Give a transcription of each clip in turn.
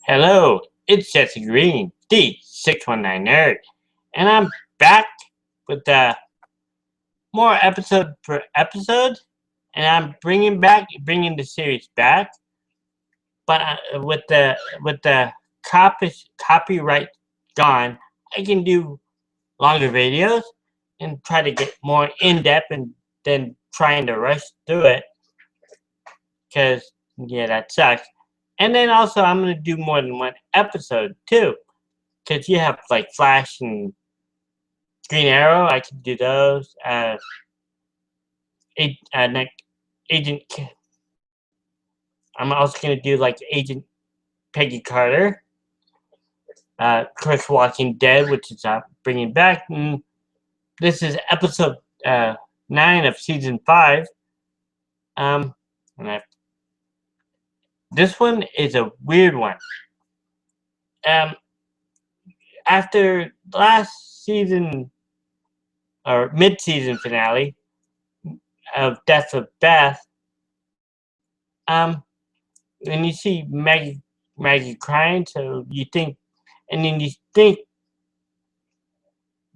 Hello, it's Jesse Green, the 619 Nerd, and I'm back with more episode per episode, and I'm bringing the series back, but with the copyright gone, I can do longer videos and try to get more in depth and than trying to rush through it, because yeah, that sucks. And then also, I'm gonna do more than one episode too. Because you have like Flash and Green Arrow, I can do those. Like Agent, I'm also gonna do like Agent Peggy Carter. Of course, Walking Dead, which is bringing back. And this is episode 9 of season 5. Um, and this one is a weird one. Um, After last season or mid-season finale of Death of Beth, um, and you see Maggie crying, so you think, and then you think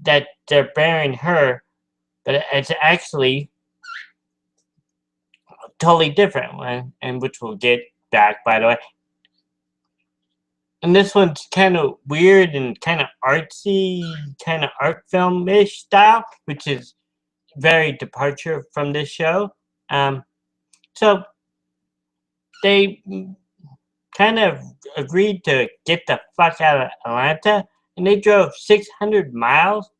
that they're burying her, but it's actually a totally different one, and which we'll get back, by the way. And this one's kind of weird and kind of artsy, kind of art film-ish style, which is very departure from this show. So they kind of agreed to get the fuck out of Atlanta, and they drove 600 miles.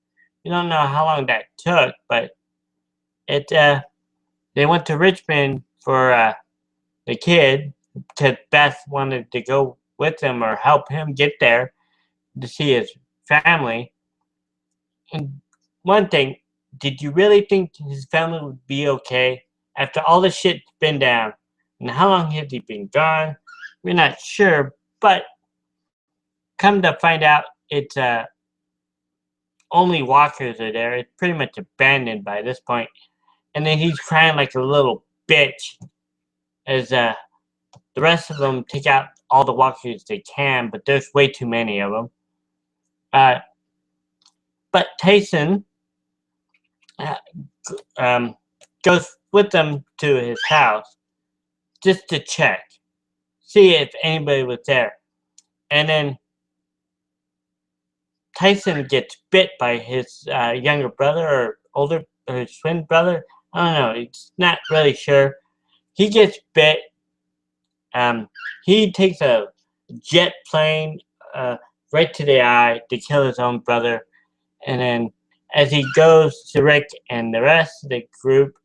You don't know how long that took, but it they went to Richmond for the kid, because Beth wanted to go with him or help him get there to see his family. And one thing, did you really think his family would be okay after all the shit's been down? And how long has he been gone? We're not sure, but come to find out, it's only walkers are there. It's pretty much abandoned by this point. And then he's crying like a little bitch as the rest of them take out all the walkers they can, but there's way too many of them. But Tyson uh, goes with them to his house just to check, see if anybody was there. And then Tyson gets bit by his younger brother or older or his twin brother. I don't know. It's not really sure. He gets bit. He takes a jet plane right to the eye to kill his own brother. And then as he goes to Rick and the rest of the group,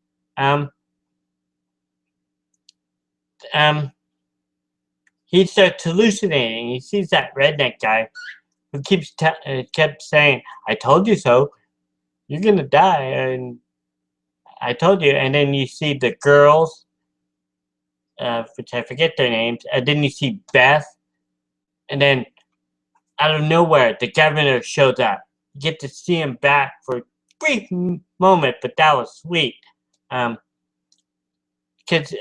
he starts hallucinating. He sees that redneck guy who kept saying, "I told you so. You're gonna die," and I told you. And then you see the girls, which I forget their names. And then you see Beth, and then out of nowhere, the governor shows up. You get to see him back for a brief moment, but that was sweet. Because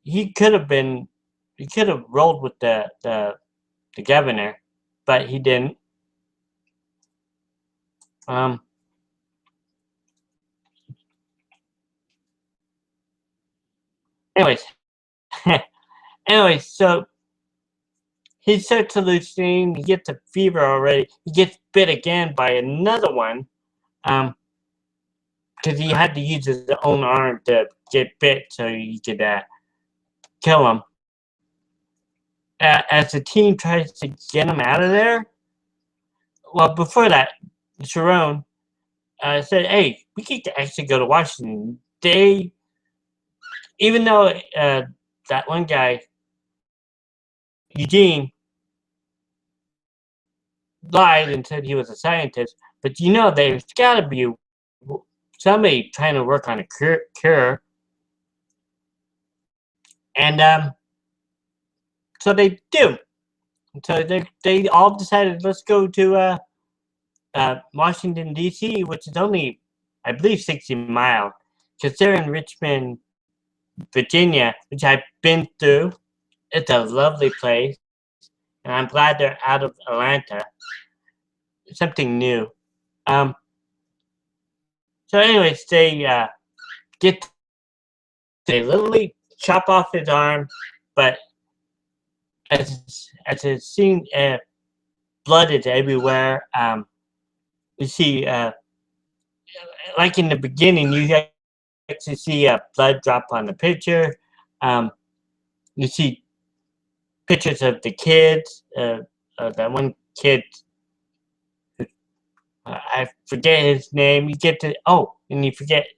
he could have rolled with the governor, but he didn't. Anyways, so he starts hallucinating. He gets a fever already. He gets bit again by another one, because he had to use his own arm to get bit so he could kill him. As the team tries to get him out of there, well, before that, Sharon said, "Hey, we could actually go to Washington." Even though that one guy, Eugene, lied and said he was a scientist, but there's got to be somebody trying to work on a cure. And so they do. So they all decided, let's go to Washington, D.C., which is only, I believe, 60 miles, because they're in Richmond, Virginia, which I've been through. it's a lovely place, and I'm glad they're out of Atlanta. Something new. Um, so anyways, they get they literally chop off his arm, but as it's seen, blood is everywhere. You see, like in the beginning, you get to see blood drop on the picture. Um, you see pictures of the kids. That one kid, I forget his name. You get to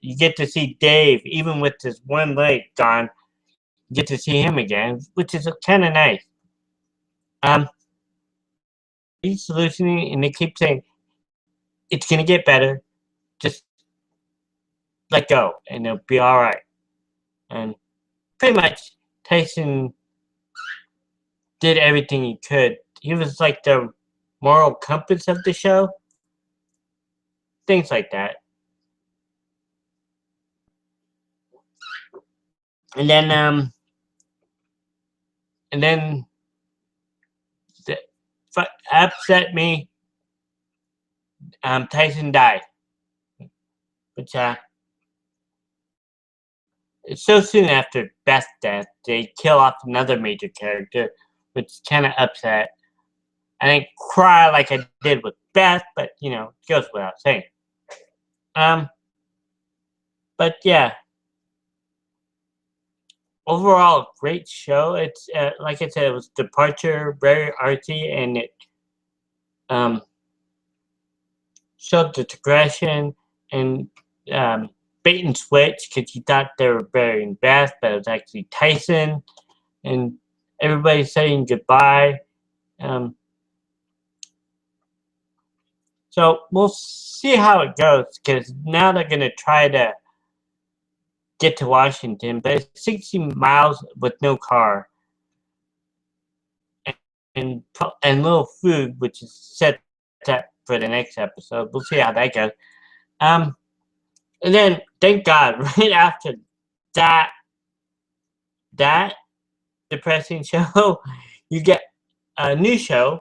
you get to see Dave, even with his one leg gone. You get to see him again, which is kind of nice. Um, he's hallucinating, and they keep saying it's gonna get better. Just let go, and it'll be all right. And pretty much, Tyson did everything he could. He was like the moral compass of the show. Things like that. And then and then the, upset me. Tyson died, which so soon after Beth's death, they kill off another major character, which kind of upset. I didn't cry like I did with Beth, but it goes without saying. Um, but yeah, overall, great show. It's like I said, it was departure, very artsy, and it um, showed the digression and bait and switch because you thought they were burying Beth, but it was actually Tyson, and everybody saying goodbye. Um, so we'll see how it goes because now they're going to try to get to Washington, but it's 60 miles with no car and little food, which is set up for the next episode. We'll see how that goes. And then thank God, right after that that depressing show, you get a new show,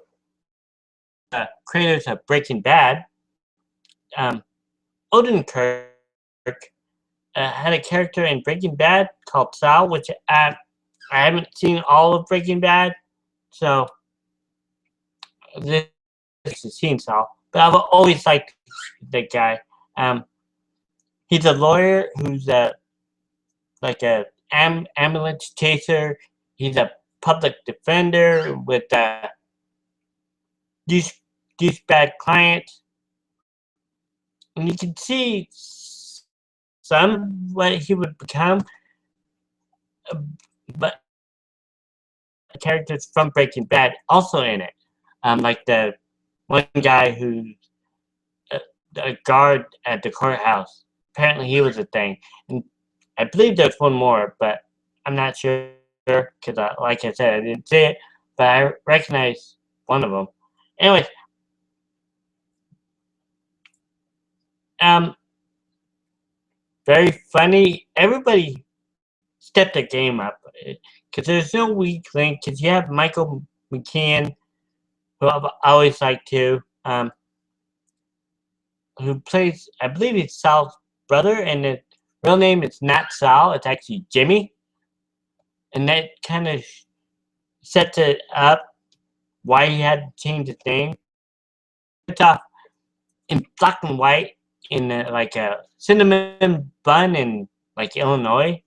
creators of Breaking Bad. Um, Odenkirk had a character in Breaking Bad called Sal, which I haven't seen all of Breaking Bad, so this is seen Sal. But I've always liked that guy. He's a lawyer who's like a ambulance chaser. He's a public defender with douchebag clients, and you can see some what he would become, but characters from Breaking Bad also in it. Like the one guy who's a guard at the courthouse. Apparently, he was a thing, and I believe there's one more, but I'm not sure because, like I said, I didn't see it, but I recognize one of them. Anyways, um, very funny. Everybody stepped their game up because there's no weak link. Because you have Michael McKean, who I've always liked too, who plays, I believe he's Sal's brother, and the real name is not Sal. It's actually Jimmy, and that kind of sets it up why he had to change his name. It's off in black and white in like a cinnamon bun in like Illinois.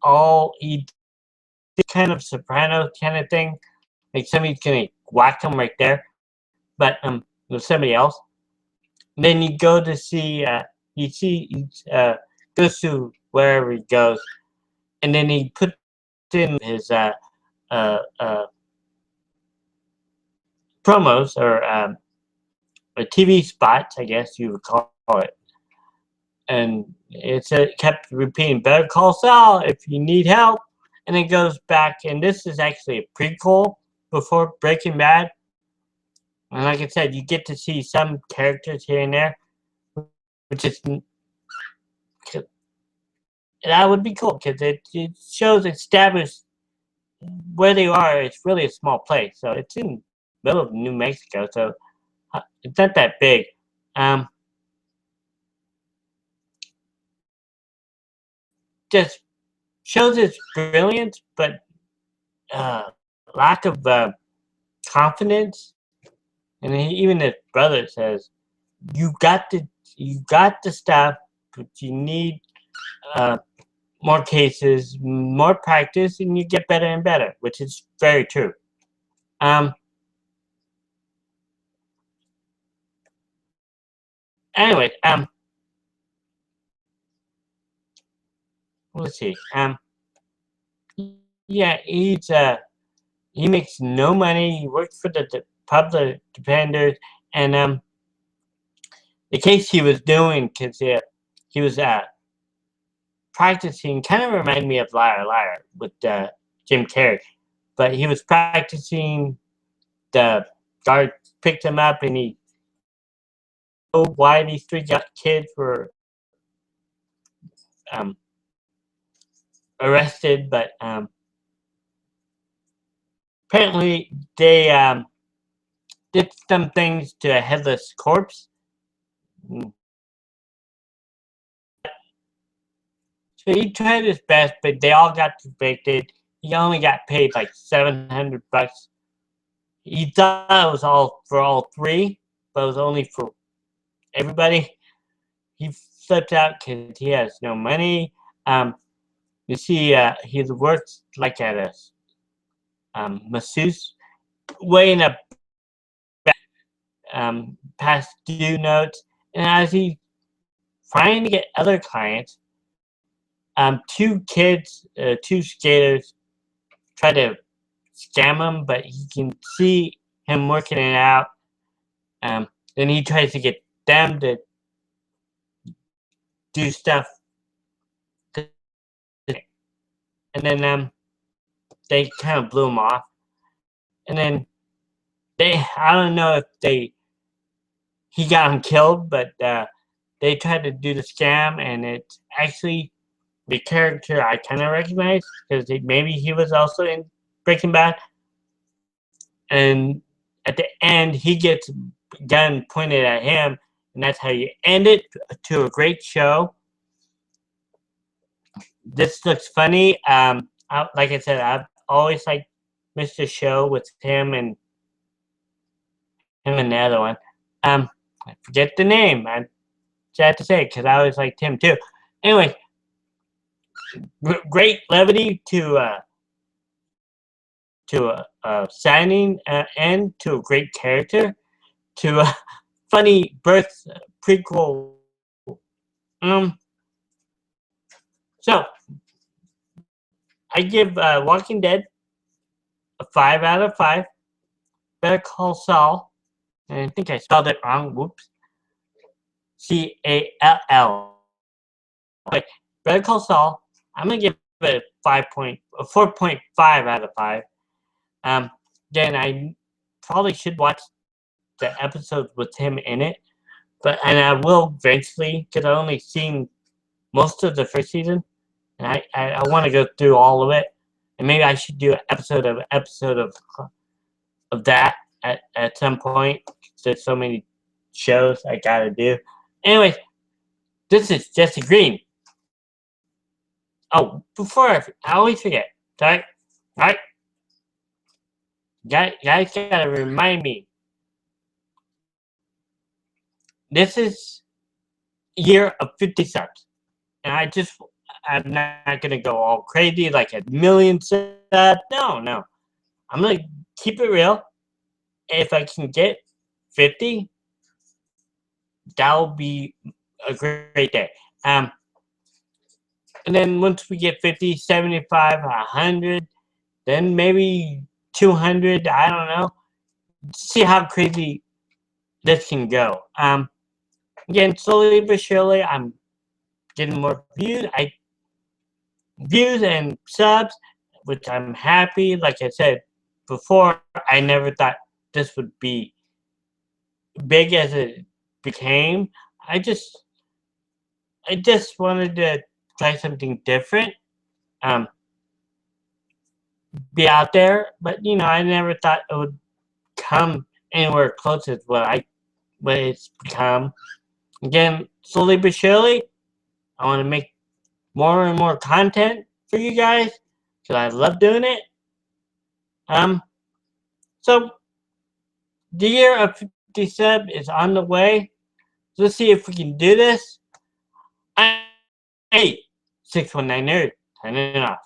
All he did kind of soprano kind of thing, like somebody's gonna whack him right there, but with somebody else. And then you go to see, he goes to wherever he goes, and then he puts in his uh, uh, promos or TV spots, I guess you would call it. And it kept repeating, "Better call Sal if you need help." And it goes back, and this is actually a prequel before Breaking Bad. And like I said, you get to see some characters here and there, which is that would be cool because it shows established where they are, it's really a small place. So it's in the middle of New Mexico, so it's not that big. Um, just shows his brilliance, but uh, lack of confidence. And even his brother says, "You got to, you got to stop, but you need uh, more cases, more practice, and you get better and better," which is very true. Um, anyway, let's see. Yeah, he makes no money. He works for the public defenders, and the case he was doing, because he was practicing, kind of reminded me of Liar Liar with Jim Carrey, but he was practicing. The guard picked him up, and he why these three kids were um, arrested, but apparently they did some things to a headless corpse. So he tried his best, but they all got convicted. He only got paid like $700. He thought it was all for all three, but it was only for everybody. He flipped out because he has no money. You see, he works like at a masseuse, weighing up past due notes, and as he trying to get other clients, two kids, two skaters, try to scam him, but he can see him working it out. Then he tries to get them to do stuff, and then they kind of blew him off. And then I don't know if he got him killed, but they tried to do the scam, and it's actually the character I kind of recognize because maybe he was also in Breaking Bad. And at the end, he gets a gun pointed at him, and that's how you end it to a great show. This looks funny. Like I said, I've always liked Mr. Show with him and the other one. I forget the name. I sad to say because I always liked him too. Anyway, great levity to a signing end to a great character to a funny birth prequel. Um, so I give Walking Dead a 5 out of 5. Better Call Saul, and I think I spelled it wrong. Whoops. Call. Wait, Better Call Saul. I'm gonna give it a 4.5 out of 5. Um, again, I probably should watch the episodes with him in it, and I will eventually because I only seen most of the first season, and I want to go through all of it, and maybe I should do an episode of that at some point. There's so many shows I gotta do. Anyways, this is Jesse Green. Oh, before I always forget. Sorry, right? Guys gotta remind me. This is year of 50 subs, and I'm not gonna go all crazy like a million subs. No. I'm gonna keep it real. If I can get 50, that'll be a great day. And then once we get 50, 75, 100, then maybe 200, I don't know. See how crazy this can go. Again, slowly but surely, I'm getting more views and subs, which I'm happy. Like I said before, I never thought this would be big as it became. I just I just wanted to try something different. Um, be out there, but you know, I never thought it would come anywhere close to what it's become. Again, slowly but surely, I want to make more and more content for you guys because I love doing it. So the year of 50 sub is on the way. Let's see if we can do this. 619 Nerd signing off.